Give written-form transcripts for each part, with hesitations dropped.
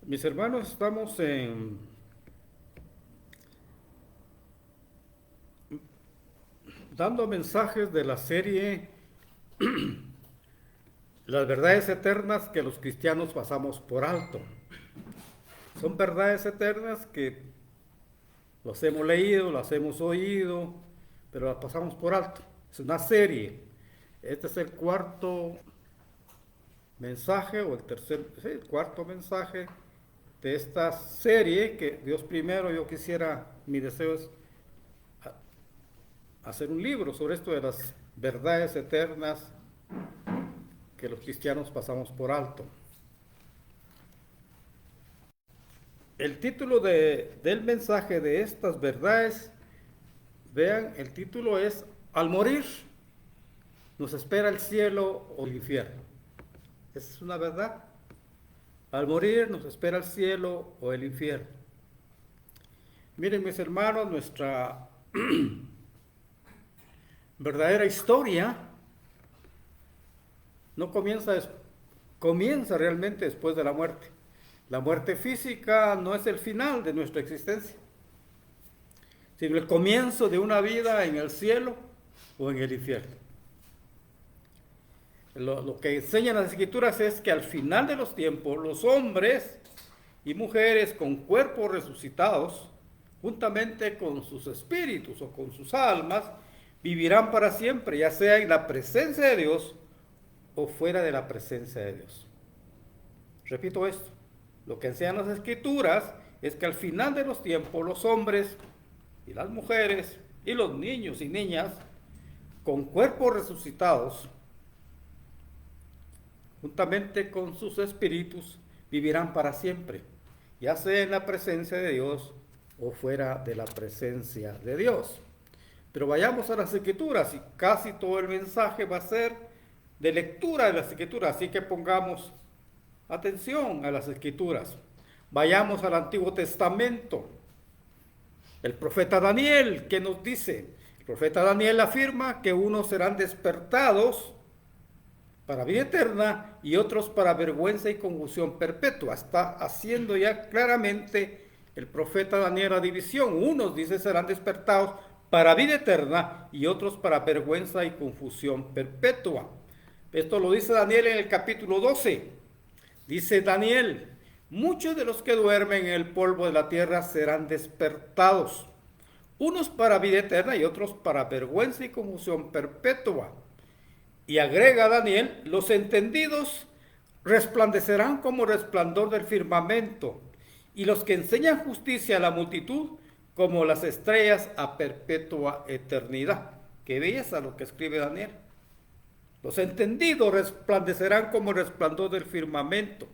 Mis hermanos, estamos dando mensajes de la serie Las verdades eternas que los cristianos pasamos por alto. Son verdades eternas que las hemos leído, las hemos oído, pero las pasamos por alto. Es una serie. Este es el cuarto mensaje o el cuarto mensaje de esta serie que Dios primero, mi deseo es hacer un libro sobre esto de las verdades eternas que los cristianos pasamos por alto. El título del mensaje de estas verdades, vean, el título es Al morir, nos espera el cielo o el infierno. Esa es una verdad. Al morir nos espera el cielo o el infierno. Miren, mis hermanos, nuestra verdadera historia no comienza realmente después de la muerte. La muerte física no es el final de nuestra existencia, sino el comienzo de una vida en el cielo o en el infierno. Lo que enseñan las escrituras es que al final de los tiempos los hombres y mujeres con cuerpos resucitados, juntamente con sus espíritus o con sus almas, vivirán para siempre, ya sea en la presencia de Dios o fuera de la presencia de Dios. Repito esto, lo que enseñan las escrituras es que al final de los tiempos los hombres y las mujeres y los niños y niñas con cuerpos resucitados, juntamente con sus espíritus, vivirán para siempre, ya sea en la presencia de Dios o fuera de la presencia de Dios. Pero vayamos a las escrituras y casi todo el mensaje va a ser de lectura de las escrituras, así que pongamos atención a las escrituras. Vayamos al Antiguo Testamento. El profeta Daniel, ¿qué nos dice? El profeta Daniel afirma que unos serán despertados para vida eterna y otros para vergüenza y confusión perpetua. Está haciendo ya claramente el profeta Daniel la división. Unos, dice, serán despertados para vida eterna y otros para vergüenza y confusión perpetua. Esto lo dice Daniel en el capítulo 12. Dice Daniel, muchos de los que duermen en el polvo de la tierra serán despertados, unos para vida eterna y otros para vergüenza y confusión perpetua. Y agrega Daniel, los entendidos resplandecerán como resplandor del firmamento, y los que enseñan justicia a la multitud como las estrellas a perpetua eternidad. Qué belleza lo que escribe Daniel. Los entendidos resplandecerán como el resplandor del firmamento,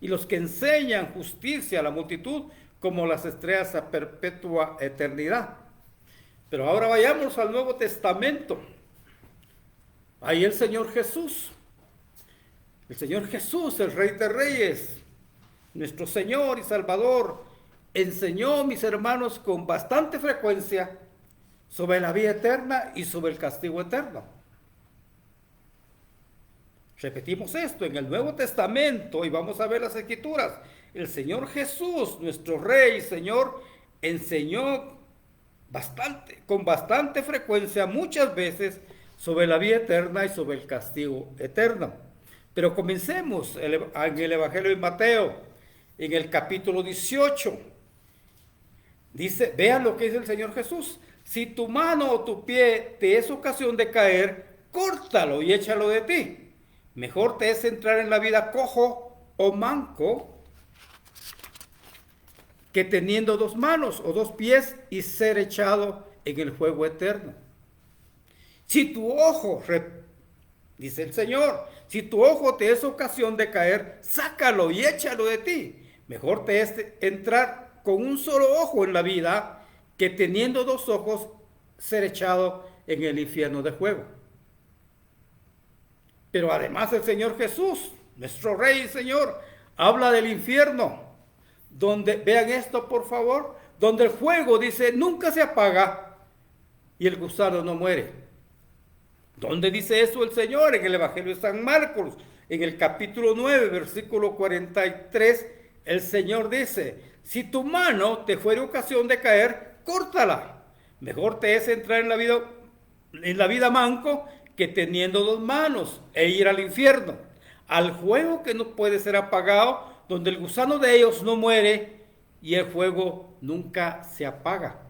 y los que enseñan justicia a la multitud como las estrellas a perpetua eternidad. Pero ahora vayamos al Nuevo Testamento. Ahí el Señor Jesús, el Rey de Reyes, nuestro Señor y Salvador, enseñó, mis hermanos, con bastante frecuencia sobre la vida eterna y sobre el castigo eterno. Repetimos esto en el Nuevo Testamento y vamos a ver las escrituras. El Señor Jesús, nuestro Rey y Señor, enseñó con bastante frecuencia, muchas veces, sobre la vida eterna y sobre el castigo eterno. Pero comencemos en el Evangelio de Mateo, en el capítulo 18. Dice, vean lo que dice el Señor Jesús. Si tu mano o tu pie te es ocasión de caer, córtalo y échalo de ti. Mejor te es entrar en la vida cojo o manco que teniendo dos manos o dos pies y ser echado en el fuego eterno. Si tu ojo, dice el Señor, si tu ojo te es ocasión de caer, sácalo y échalo de ti. Mejor te es entrar con un solo ojo en la vida que teniendo dos ojos ser echado en el infierno de fuego. Pero además el Señor Jesús, nuestro Rey y Señor, habla del infierno, donde, vean esto por favor, donde el fuego, dice, nunca se apaga y el gusano no muere. ¿Dónde dice eso el Señor? En el Evangelio de San Marcos, en el capítulo 9, versículo 43, el Señor dice, si tu mano te fuere ocasión de caer, córtala. Mejor te es entrar en la vida manco que teniendo dos manos e ir al infierno, al fuego que no puede ser apagado, donde el gusano de ellos no muere y el fuego nunca se apaga.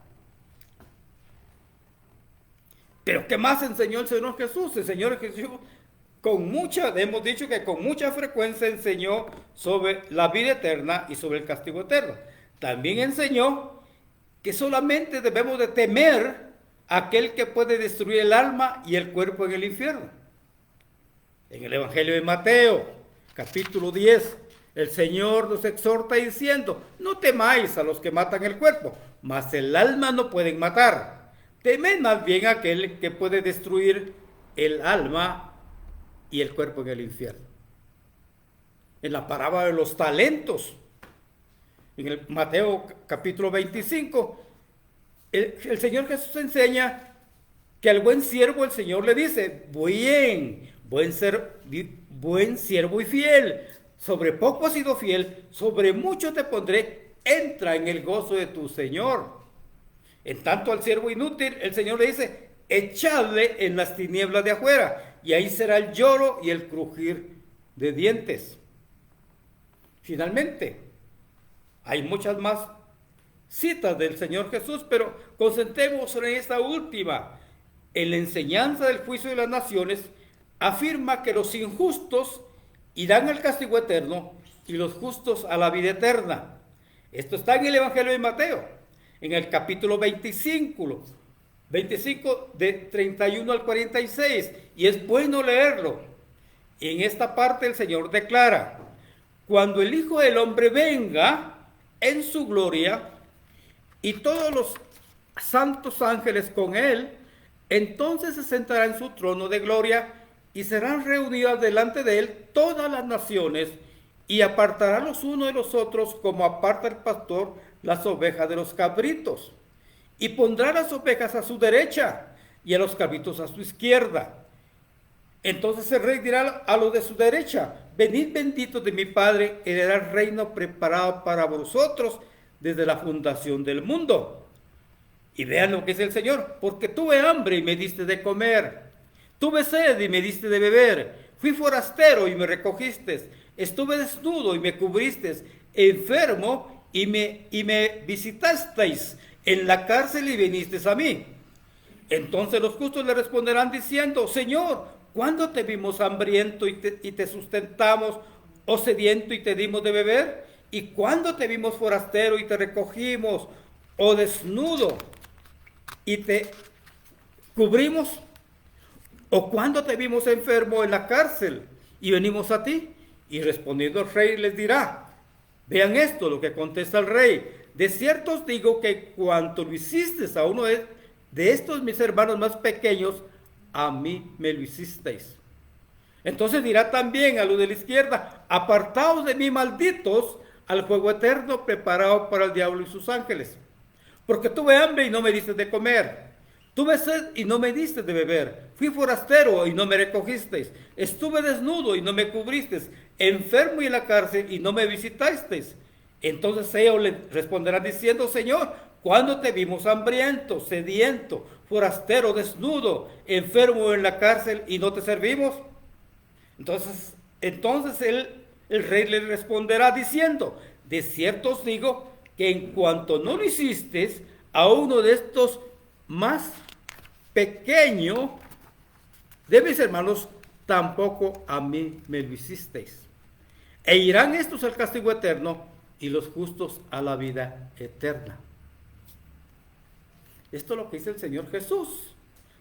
Pero ¿qué más enseñó el Señor Jesús? El Señor Jesús hemos dicho que con mucha frecuencia enseñó sobre la vida eterna y sobre el castigo eterno. También enseñó que solamente debemos de temer a aquel que puede destruir el alma y el cuerpo en el infierno. En el Evangelio de Mateo, capítulo 10, el Señor nos exhorta diciendo, no temáis a los que matan el cuerpo, mas el alma no pueden matar. Temed más bien a aquel que puede destruir el alma y el cuerpo en el infierno. En la parábola de los talentos, en el Mateo capítulo 25, el Señor Jesús enseña que al buen siervo el Señor le dice, buen siervo y fiel, sobre poco has sido fiel, sobre mucho te pondré, entra en el gozo de tu Señor. En tanto al siervo inútil, el Señor le dice, echadle en las tinieblas de afuera, y ahí será el lloro y el crujir de dientes. Finalmente, hay muchas más citas del Señor Jesús, pero concentremos en esta última. En la enseñanza del juicio de las naciones, afirma que los injustos irán al castigo eterno y los justos a la vida eterna. Esto está en el Evangelio de Mateo, en el capítulo 25 de 31 al 46, y es bueno leerlo. En esta parte el Señor declara, cuando el Hijo del Hombre venga en su gloria y todos los santos ángeles con él, entonces se sentará en su trono de gloria y serán reunidas delante de él todas las naciones y apartará los unos de los otros como aparta el pastor las ovejas de los cabritos. Y pondrá las ovejas a su derecha y a los cabritos a su izquierda. Entonces el rey dirá a los de su derecha, venid benditos de mi Padre, heredad el reino preparado para vosotros desde la fundación del mundo. Y vean lo que dice el Señor, porque tuve hambre y me diste de comer, tuve sed y me diste de beber, fui forastero y me recogiste, estuve desnudo y me cubristeis, enfermo y me visitasteis, en la cárcel y vinisteis a mí. Entonces los justos le responderán diciendo, Señor, ¿cuándo te vimos hambriento y te sustentamos, o sediento y te dimos de beber? ¿Y cuándo te vimos forastero y te recogimos, o desnudo y te cubrimos? ¿O cuándo te vimos enfermo en la cárcel y venimos a ti? Y respondiendo el rey les dirá, vean esto, lo que contesta el rey, de cierto os digo que cuanto lo hiciste a uno de estos mis hermanos más pequeños, a mí me lo hicisteis. Entonces dirá también a los de la izquierda, apartaos de mí, malditos, al fuego eterno preparado para el diablo y sus ángeles. Porque tuve hambre y no me diste de comer, tuve sed y no me diste de beber, fui forastero y no me recogisteis, estuve desnudo y no me cubristeis, enfermo y en la cárcel y no me visitasteis. Entonces ellos le responderán diciendo, Señor, ¿cuándo te vimos hambriento, sediento, forastero, desnudo, enfermo en la cárcel y no te servimos? Entonces el rey le responderá diciendo, de cierto os digo que en cuanto no lo hicisteis a uno de estos más pequeños de mis hermanos, tampoco a mí me lo hicisteis. E irán estos al castigo eterno y los justos a la vida eterna. Esto es lo que dice el Señor Jesús,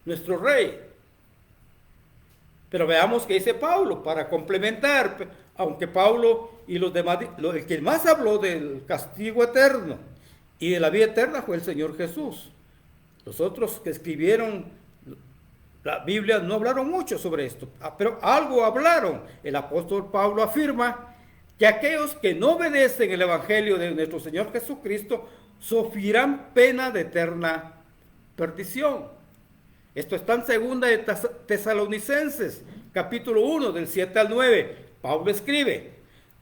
nuestro Rey. Pero veamos qué dice Pablo para complementar, aunque Pablo y los demás, el que más habló del castigo eterno y de la vida eterna fue el Señor Jesús. Los otros que escribieron la Biblia no hablaron mucho sobre esto, pero algo hablaron. El apóstol Pablo afirma que aquellos que no obedecen el evangelio de nuestro Señor Jesucristo sufrirán pena de eterna perdición. Esto está en 2 de Tesalonicenses, capítulo 1, del 7 al 9. Pablo escribe,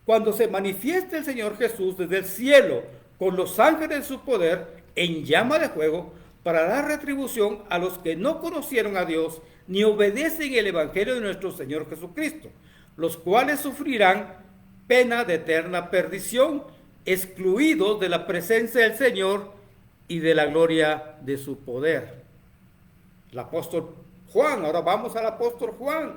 cuando se manifieste el Señor Jesús desde el cielo con los ángeles de su poder en llama de fuego para dar retribución a los que no conocieron a Dios ni obedecen el evangelio de nuestro Señor Jesucristo, los cuales sufrirán pena de eterna perdición, excluidos de la presencia del Señor y de la gloria de su poder. El apóstol Juan, ahora vamos al apóstol Juan.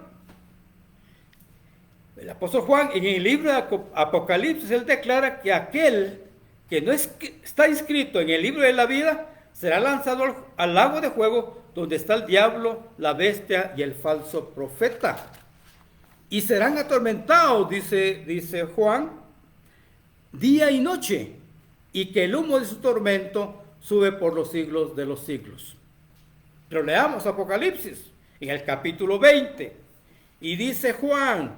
El apóstol Juan, en el libro de Apocalipsis, él declara que aquel que no está inscrito en el libro de la vida será lanzado al lago de fuego, donde está el diablo, la bestia y el falso profeta. Y serán atormentados, dice Juan, día y noche, y que el humo de su tormento sube por los siglos de los siglos. Pero leamos Apocalipsis, en el capítulo 20, y dice Juan: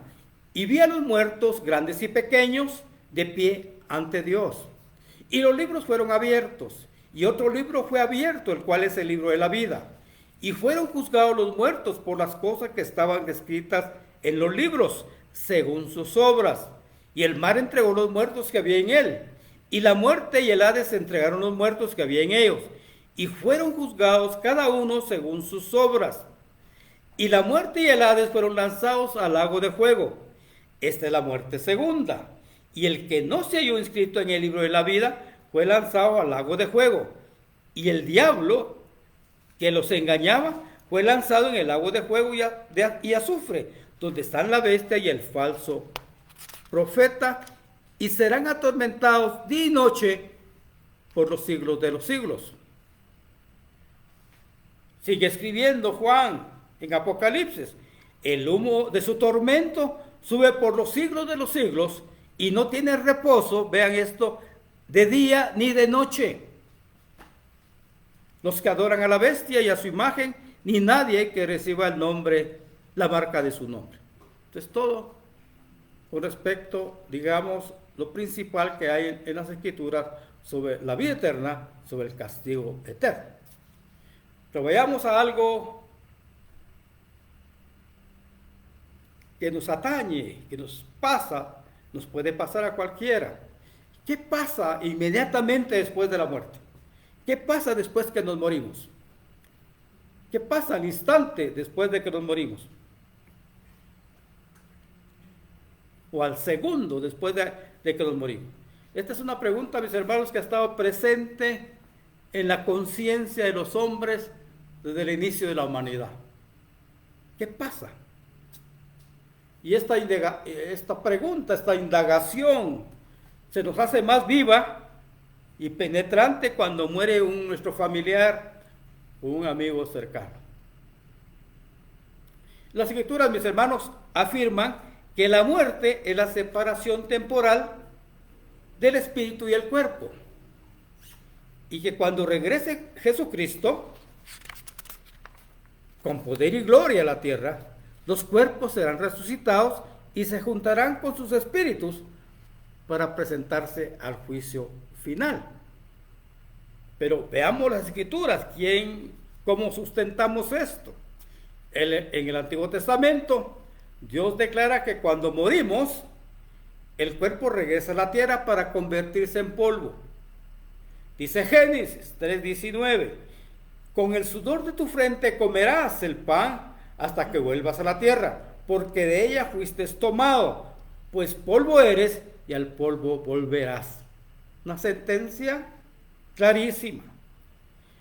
y vi a los muertos, grandes y pequeños, de pie ante Dios. Y los libros fueron abiertos, y otro libro fue abierto, el cual es el libro de la vida. Y fueron juzgados los muertos por las cosas que estaban escritas en los libros, según sus obras. Y el mar entregó los muertos que había en él, y la muerte y el Hades entregaron los muertos que había en ellos, y fueron juzgados cada uno según sus obras. Y la muerte y el Hades fueron lanzados al lago de fuego. Esta es la muerte segunda. Y el que no se halló inscrito en el libro de la vida fue lanzado al lago de fuego. Y el diablo que los engañaba fue lanzado en el lago de fuego y azufre, donde están la bestia y el falso profeta, y serán atormentados día y noche por los siglos de los siglos. Sigue escribiendo Juan en Apocalipsis: el humo de su tormento sube por los siglos de los siglos y no tiene reposo, vean esto, de día ni de noche. Los que adoran a la bestia y a su imagen, ni nadie que reciba el nombre, la marca de su nombre. Entonces todo con respecto, digamos, lo principal que hay en las Escrituras sobre la vida eterna, sobre el castigo eterno. Pero vayamos a algo que nos atañe, que nos pasa, nos puede pasar a cualquiera. ¿Qué pasa inmediatamente después de la muerte? ¿Qué pasa después que nos morimos? ¿Qué pasa al instante después de que nos morimos? O al segundo después de que nos morimos. Esta es una pregunta, mis hermanos, que ha estado presente en la conciencia de los hombres desde el inicio de la humanidad. ¿Qué pasa? Y esta pregunta, esta indagación, se nos hace más viva y penetrante cuando muere nuestro familiar o un amigo cercano. Las Escrituras, mis hermanos, afirman que la muerte es la separación temporal del espíritu y el cuerpo, y que cuando regrese Jesucristo con poder y gloria a la tierra, los cuerpos serán resucitados y se juntarán con sus espíritus para presentarse al juicio final. Pero veamos las Escrituras, ¿cómo sustentamos esto? En el Antiguo Testamento, Dios declara que cuando morimos, el cuerpo regresa a la tierra para convertirse en polvo. Dice Génesis 3:19, con el sudor de tu frente comerás el pan hasta que vuelvas a la tierra, porque de ella fuiste tomado, pues polvo eres y al polvo volverás. Una sentencia clarísima.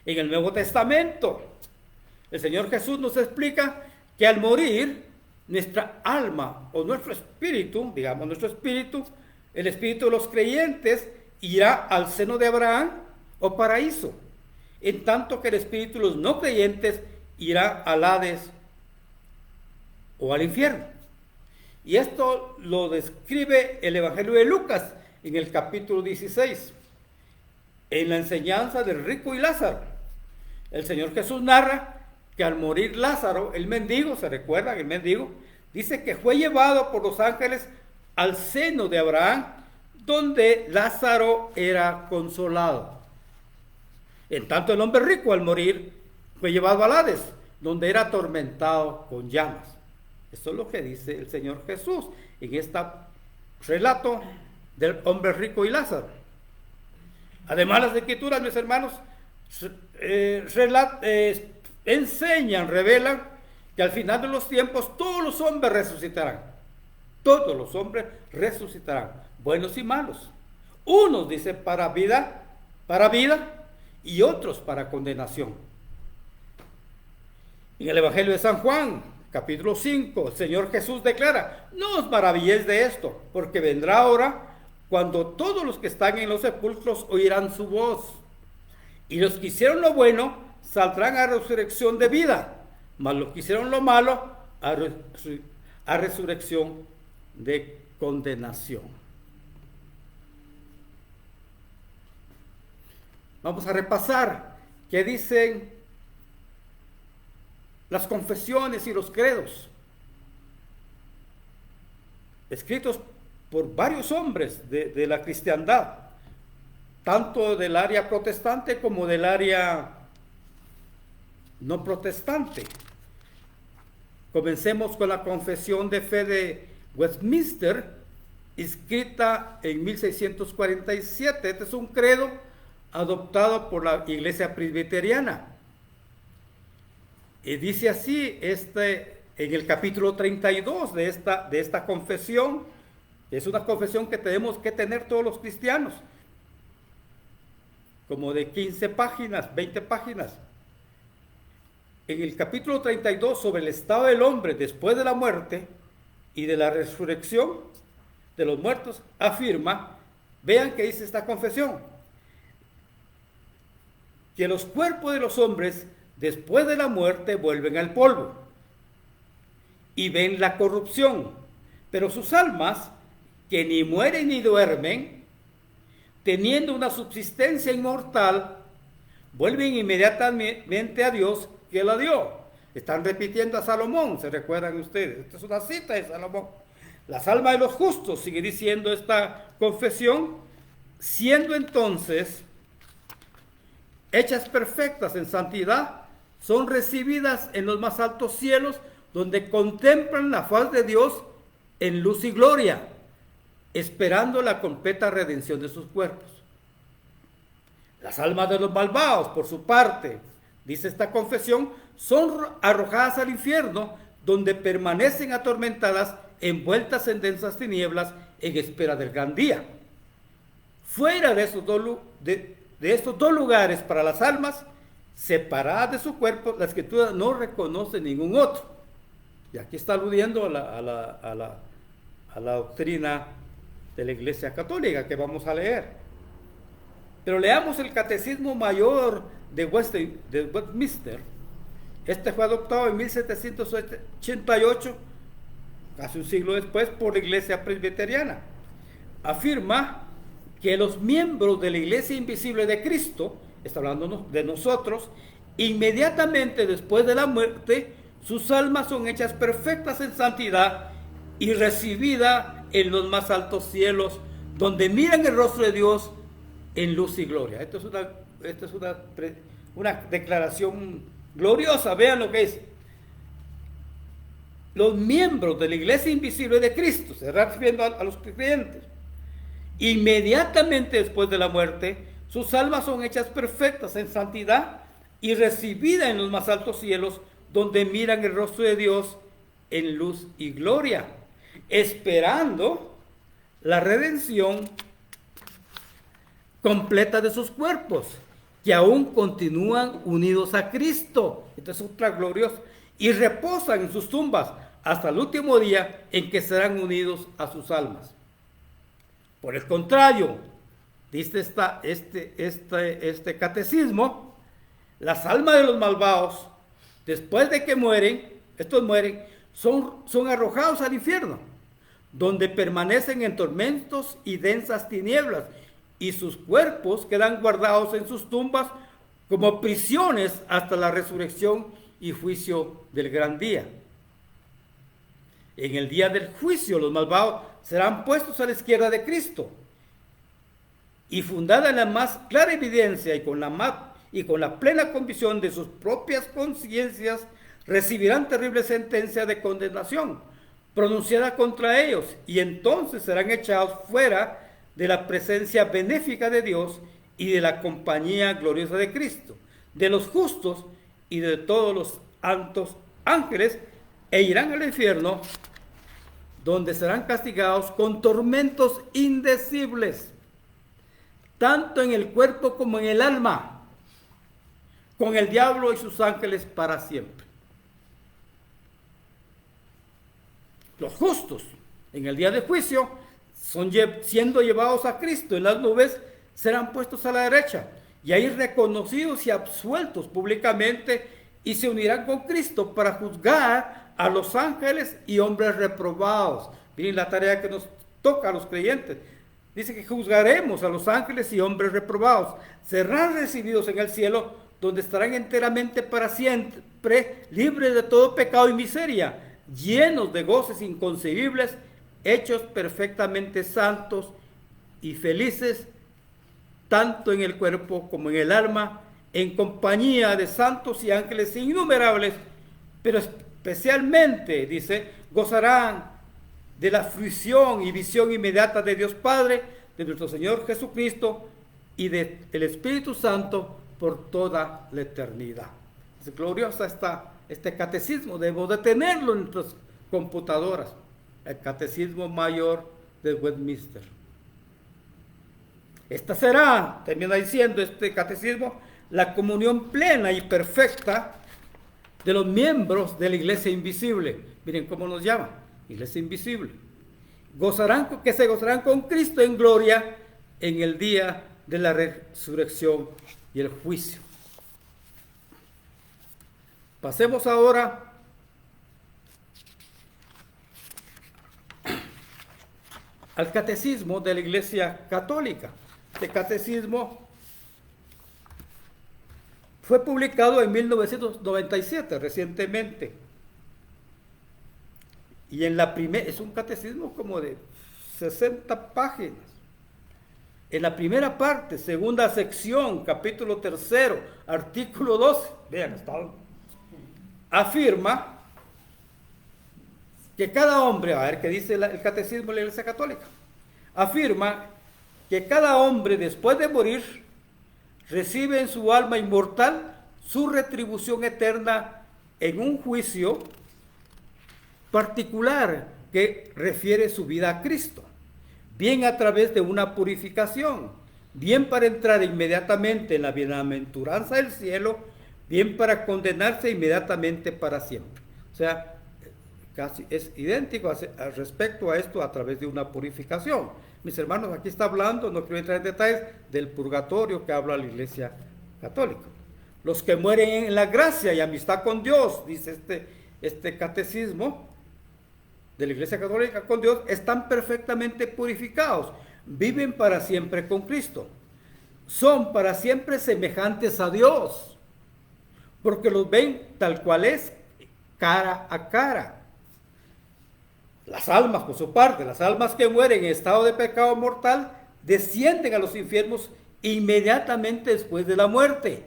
En el Nuevo Testamento, el Señor Jesús nos explica que al morir, nuestra alma o nuestro espíritu, digamos nuestro espíritu, el espíritu de los creyentes, irá al seno de Abraham o paraíso, en tanto que el espíritu de los no creyentes irá al Hades o al infierno. Y esto lo describe el Evangelio de Lucas en el capítulo 16, en la enseñanza del rico y Lázaro. El Señor Jesús narra que al morir Lázaro, el mendigo, ¿se recuerdan? El mendigo, dice que fue llevado por los ángeles al seno de Abraham, donde Lázaro era consolado. En tanto el hombre rico al morir fue llevado al Hades, donde era atormentado con llamas. Eso es lo que dice el Señor Jesús en esta relato del hombre rico y Lázaro. Además, las Escrituras, mis hermanos, enseñan, revelan que al final de los tiempos todos los hombres resucitarán. Todos los hombres resucitarán, buenos y malos. Unos, dice, para vida, y otros para condenación. En el Evangelio de San Juan, capítulo 5, el Señor Jesús declara: no os maravilléis de esto, porque vendrá hora cuando todos los que están en los sepulcros oirán su voz, y los que hicieron lo bueno saldrán a resurrección de vida, mas los que hicieron lo malo a resurrección de condenación. Vamos a repasar qué dicen las confesiones y los credos, escritos por varios hombres de la cristiandad, tanto del área protestante como del área no protestante. Comencemos con la Confesión de Fe de Westminster, escrita en 1647. Este es un credo adoptado por la Iglesia Presbiteriana. Y dice así, en el capítulo 32 de esta confesión, es una confesión que tenemos que tener todos los cristianos, como de 15 páginas, 20 páginas. En el capítulo 32, sobre el estado del hombre después de la muerte y de la resurrección de los muertos, afirma, vean que dice esta confesión, que los cuerpos de los hombres después de la muerte vuelven al polvo y ven la corrupción, pero sus almas, que ni mueren ni duermen, teniendo una subsistencia inmortal, vuelven inmediatamente a Dios que la dio. Están repitiendo a Salomón, ¿se recuerdan ustedes? Esta es una cita de Salomón. Las almas de los justos, sigue diciendo esta confesión, siendo entonces hechas perfectas en santidad, son recibidas en los más altos cielos, donde contemplan la faz de Dios en luz y gloria, esperando la completa redención de sus cuerpos. Las almas de los malvados, por su parte, dice esta confesión, son arrojadas al infierno, donde permanecen atormentadas, envueltas en densas tinieblas, en espera del gran día. Fuera de estos dos lugares para las almas, separadas de su cuerpo, la Escritura no reconoce ningún otro. Y aquí está aludiendo a la doctrina de la Iglesia Católica que vamos a leer. Pero leamos el Catecismo Mayor de Westminster. Este fue adoptado en 1788, casi un siglo después, por la Iglesia Presbiteriana. Afirma que los miembros de la Iglesia Invisible de Cristo, está hablando de nosotros, inmediatamente después de la muerte, sus almas son hechas perfectas en santidad y recibidas en los más altos cielos, donde miran el rostro de Dios en luz y gloria. Esto es una declaración gloriosa. Vean lo que dice. Los miembros de la Iglesia Invisible de Cristo, se está refiriendo a los creyentes, inmediatamente después de la muerte, sus almas son hechas perfectas en santidad y recibidas en los más altos cielos, donde miran el rostro de Dios en luz y gloria, esperando la redención completa de sus cuerpos, que aún continúan unidos a Cristo. Esto es ultra glorioso. Y reposan en sus tumbas hasta el último día en que serán unidos a sus almas. Por el contrario, dice este catecismo, las almas de los malvados, después de que mueren, son arrojados al infierno, donde permanecen en tormentos y densas tinieblas, y sus cuerpos quedan guardados en sus tumbas como prisiones hasta la resurrección y juicio del gran día. En el día del juicio, los malvados serán puestos a la izquierda de Cristo, y fundada en la más clara evidencia y con la plena convicción de sus propias conciencias, recibirán terrible sentencia de condenación, pronunciada contra ellos, y entonces serán echados fuera de la presencia benéfica de Dios y de la compañía gloriosa de Cristo, de los justos y de todos los santos ángeles, e irán al infierno, donde serán castigados con tormentos indecibles, tanto en el cuerpo como en el alma, con el diablo y sus ángeles para siempre. Los justos, en el día de juicio, son siendo llevados a Cristo en las nubes, serán puestos a la derecha, y ahí reconocidos y absueltos públicamente, y se unirán con Cristo para juzgar a los ángeles y hombres reprobados. Miren la tarea que nos toca a los creyentes. Dice que juzgaremos a los ángeles y hombres reprobados. Serán recibidos en el cielo, donde estarán enteramente para siempre, libres de todo pecado y miseria, llenos de goces inconcebibles, hechos perfectamente santos y felices, tanto en el cuerpo como en el alma, en compañía de santos y ángeles innumerables, pero especialmente, dice, gozarán de la fruición y visión inmediata de Dios Padre, de nuestro Señor Jesucristo y del Espíritu Santo por toda la eternidad. Es gloriosa este catecismo, debemos de tenerlo en nuestras computadoras, el Catecismo Mayor de Westminster. Esta será, termina diciendo este catecismo, la comunión plena y perfecta de los miembros de la iglesia invisible. Miren cómo nos llama, iglesia invisible. Que se gozarán con Cristo en gloria en el día de la resurrección y el juicio. Pasemos ahora al catecismo de la Iglesia Católica. Este catecismo fue publicado en 1997, recientemente. Y en la primera, es un catecismo como de 60 páginas. En la primera parte, segunda sección, capítulo 3, artículo 12, vean, afirma que cada hombre, a ver qué dice el catecismo de la Iglesia Católica, afirma que cada hombre después de morir recibe en su alma inmortal su retribución eterna en un juicio particular que refiere su vida a Cristo, bien a través de una purificación, bien para entrar inmediatamente en la bienaventuranza del cielo, bien para condenarse inmediatamente para siempre. O sea, casi es idéntico respecto a esto a través de una purificación. Mis hermanos, aquí está hablando, no quiero entrar en detalles, del purgatorio que habla la Iglesia Católica. Los que mueren en la gracia y amistad con Dios, dice este catecismo de la Iglesia Católica con Dios, están perfectamente purificados, viven para siempre con Cristo, son para siempre semejantes a Dios, porque los ven tal cual es, cara a cara. Las almas, por su parte, las almas que mueren en estado de pecado mortal, descienden a los infiernos inmediatamente después de la muerte.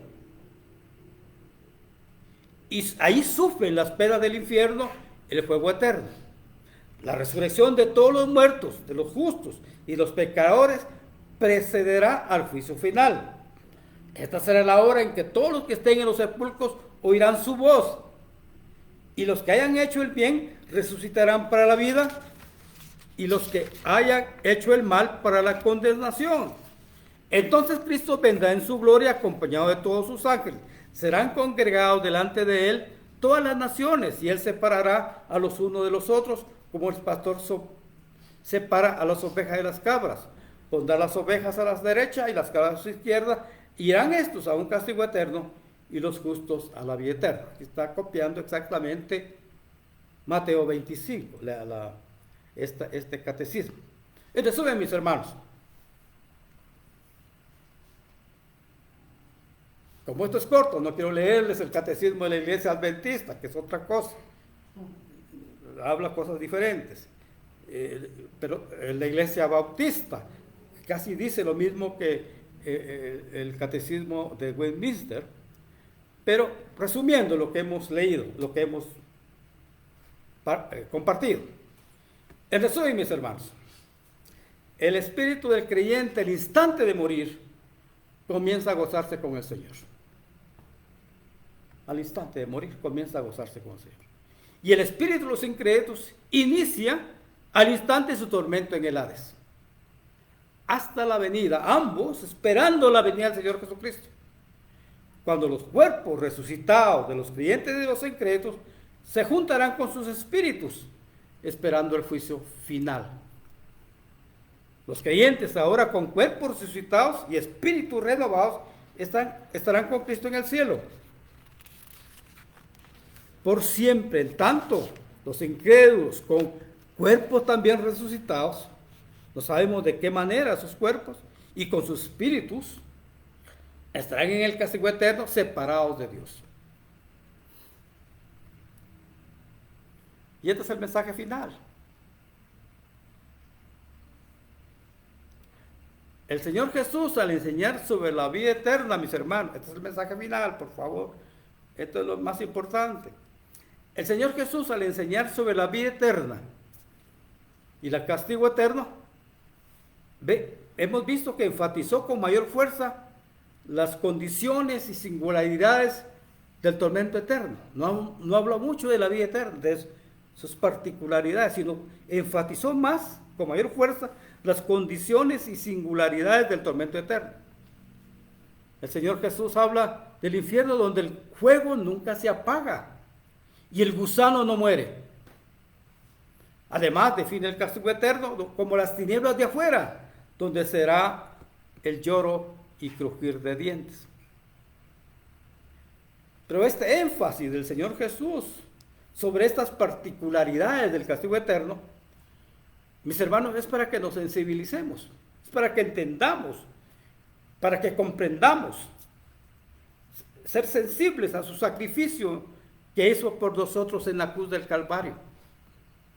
Y ahí sufren las penas del infierno, el fuego eterno. La resurrección de todos los muertos, de los justos y los pecadores, precederá al juicio final. Esta será la hora en que todos los que estén en los sepulcros oirán su voz, y los que hayan hecho el bien resucitarán para la vida, y los que hayan hecho el mal para la condenación. Entonces Cristo vendrá en su gloria acompañado de todos sus ángeles. Serán congregados delante de él todas las naciones, y él separará a los unos de los otros, como el pastor separa a las ovejas de las cabras. Pondrá las ovejas a la derecha y las cabras a su izquierda. Irán estos a un castigo eterno y los justos a la vida eterna. Está copiando exactamente Mateo 25, este catecismo. En resumen, mis hermanos, como esto es corto, no quiero leerles el catecismo de la Iglesia Adventista, que es otra cosa. Habla cosas diferentes. Pero la Iglesia Bautista casi dice lo mismo que el catecismo de Westminster. Pero resumiendo lo que hemos leído, lo que hemos compartido. En resumen, mis hermanos, el espíritu del creyente al instante de morir comienza a gozarse con el Señor. Al instante de morir comienza a gozarse con el Señor. Y el espíritu de los incrédulos inicia al instante su tormento en el Hades. Hasta la venida, ambos esperando la venida del Señor Jesucristo. Cuando los cuerpos resucitados de los creyentes y de los incrédulos se juntarán con sus espíritus, esperando el juicio final. Los creyentes ahora con cuerpos resucitados y espíritus renovados estarán con Cristo en el cielo. Por siempre, en tanto, los incrédulos con cuerpos también resucitados, no sabemos de qué manera sus cuerpos y con sus espíritus estarán en el castigo eterno separados de Dios. Y este es el mensaje final. El Señor Jesús, al enseñar sobre la vida eterna, mis hermanos, este es el mensaje final, por favor. Esto es lo más importante. El Señor Jesús, al enseñar sobre la vida eterna y el castigo eterno, hemos visto que enfatizó con mayor fuerza las condiciones y singularidades del tormento eterno. No habló mucho de la vida eterna, de sus particularidades, sino enfatizó más, con mayor fuerza, las condiciones y singularidades del tormento eterno. El Señor Jesús habla del infierno donde el fuego nunca se apaga y el gusano no muere. Además, define el castigo eterno como las tinieblas de afuera, donde será el lloro y crujir de dientes. Pero este énfasis del Señor Jesús sobre estas particularidades del castigo eterno, mis hermanos, es para que nos sensibilicemos, es para que entendamos, para que comprendamos, ser sensibles a su sacrificio que hizo por nosotros en la cruz del Calvario.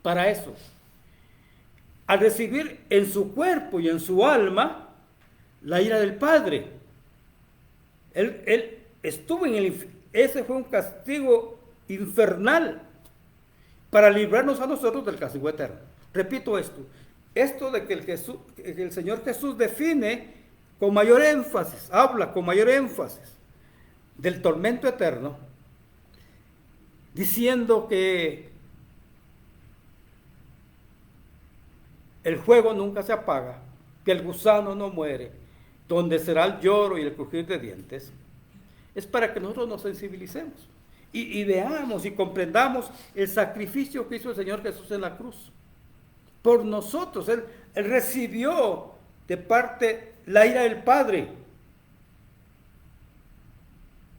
Para eso, al recibir en su cuerpo y en su alma la ira del Padre, él estuvo en el infierno. Ese fue un castigo infernal para librarnos a nosotros del castigo eterno. Repito esto de que el Señor Jesús define con mayor énfasis, habla con mayor énfasis del tormento eterno, diciendo que el fuego nunca se apaga, que el gusano no muere, donde será el lloro y el crujir de dientes. Es para que nosotros nos sensibilicemos y veamos y comprendamos el sacrificio que hizo el Señor Jesús en la cruz. Por nosotros, Él recibió de parte la ira del Padre,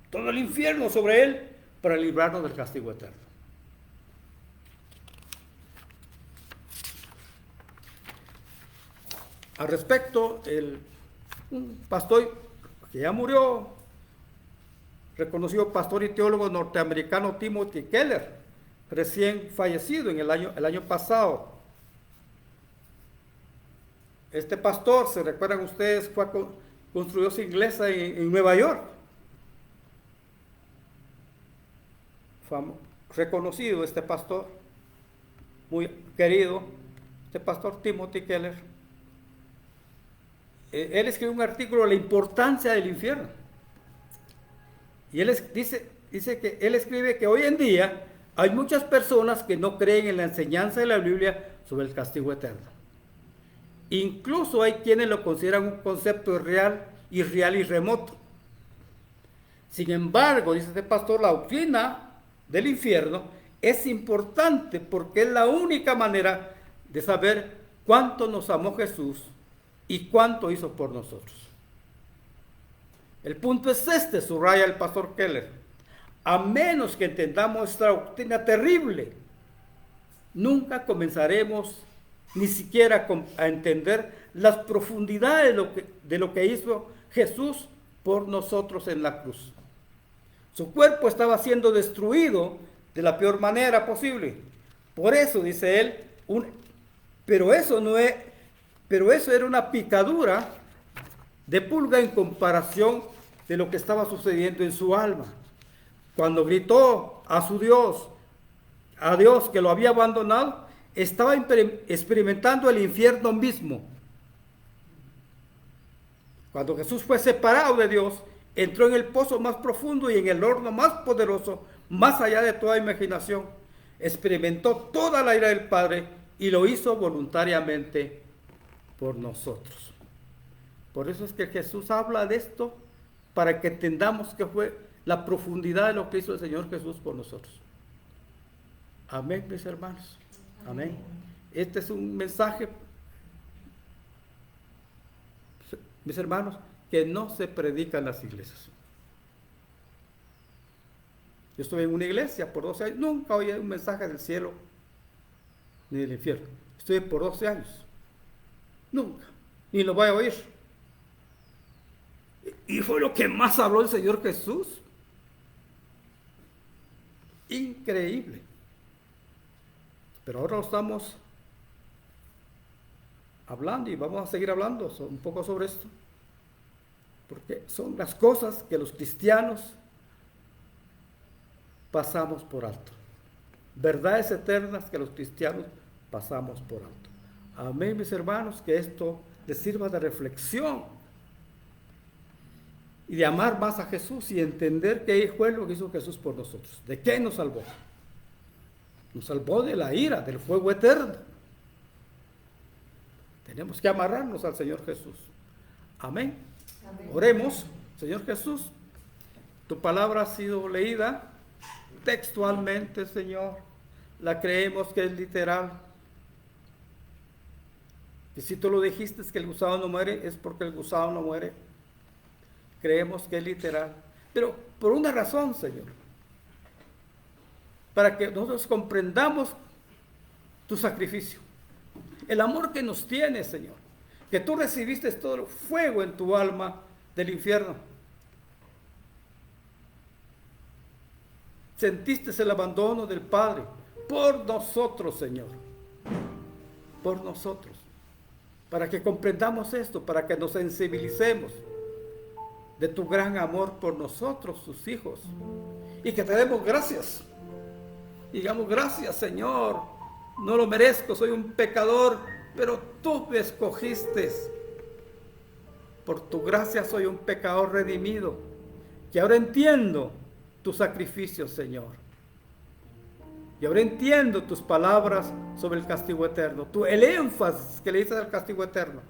todo el infierno sobre Él, para librarnos del castigo eterno. Al respecto, un pastor que ya murió, reconocido pastor y teólogo norteamericano Timothy Keller, recién fallecido en el año pasado. Este pastor, se recuerdan ustedes, construyó su iglesia en Nueva York. Reconocido este pastor, muy querido, este pastor Timothy Keller. Él escribió un artículo de la importancia del infierno. Y él dice que él escribe que hoy en día hay muchas personas que no creen en la enseñanza de la Biblia sobre el castigo eterno. Incluso hay quienes lo consideran un concepto irreal y remoto. Sin embargo, dice este pastor, la doctrina del infierno es importante porque es la única manera de saber cuánto nos amó Jesús y cuánto hizo por nosotros. El punto es este, subraya el pastor Keller. A menos que entendamos esta doctrina terrible, nunca comenzaremos ni siquiera a entender las profundidades de lo que hizo Jesús por nosotros en la cruz. Su cuerpo estaba siendo destruido de la peor manera posible. Por eso, dice él, pero eso era una picadura de pulga en comparación de lo que estaba sucediendo en su alma. Cuando gritó a su Dios, a Dios que lo había abandonado, estaba experimentando el infierno mismo. Cuando Jesús fue separado de Dios, entró en el pozo más profundo y en el horno más poderoso, más allá de toda imaginación. Experimentó toda la ira del Padre y lo hizo voluntariamente por nosotros. Por eso es que Jesús habla de esto, para que entendamos que fue la profundidad de lo que hizo el Señor Jesús por nosotros. Amén, mis hermanos. Amén. Este es un mensaje, mis hermanos, que no se predica en las iglesias. Yo estuve en una iglesia por 12 años, nunca oí un mensaje del cielo ni del infierno. Estuve por 12 años, nunca, ni lo voy a oír. Y fue lo que más habló el Señor Jesús. Increíble. Pero ahora estamos hablando y vamos a seguir hablando un poco sobre esto, porque son las cosas que los cristianos pasamos por alto, verdades eternas que los cristianos pasamos por alto. Amén, mis hermanos, que esto les sirva de reflexión y de amar más a Jesús y entender qué fue lo que hizo Jesús por nosotros. ¿De qué nos salvó? Nos salvó de la ira, del fuego eterno. Tenemos que amarrarnos al Señor Jesús. Amén. Amén. Oremos. Señor Jesús, tu palabra ha sido leída textualmente, Señor. La creemos que es literal. Y si tú lo dijiste que el gusano no muere, es porque el gusano no muere. Creemos que es literal. Pero por una razón, Señor. Para que nosotros comprendamos tu sacrificio. El amor que nos tienes, Señor. Que tú recibiste todo el fuego en tu alma del infierno. Sentiste el abandono del Padre por nosotros, Señor. Por nosotros. Para que comprendamos esto, para que nos sensibilicemos de tu gran amor por nosotros, sus hijos. Y que te demos gracias. Digamos, gracias, Señor. No lo merezco, soy un pecador, pero tú me escogiste. Por tu gracia soy un pecador redimido, que ahora entiendo tu sacrificio, Señor. Y ahora entiendo tus palabras sobre el castigo eterno, el énfasis que le dices al castigo eterno.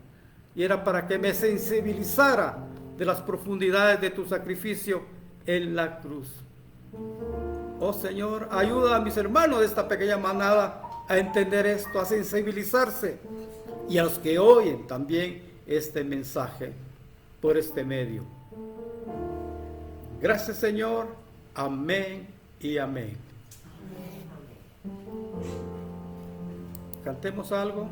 Y era para que me sensibilizara de las profundidades de tu sacrificio en la cruz. Oh Señor, ayuda a mis hermanos de esta pequeña manada a entender esto, a sensibilizarse, y a los que oyen también este mensaje por este medio. Gracias, Señor. Amén y amén. Cantemos algo.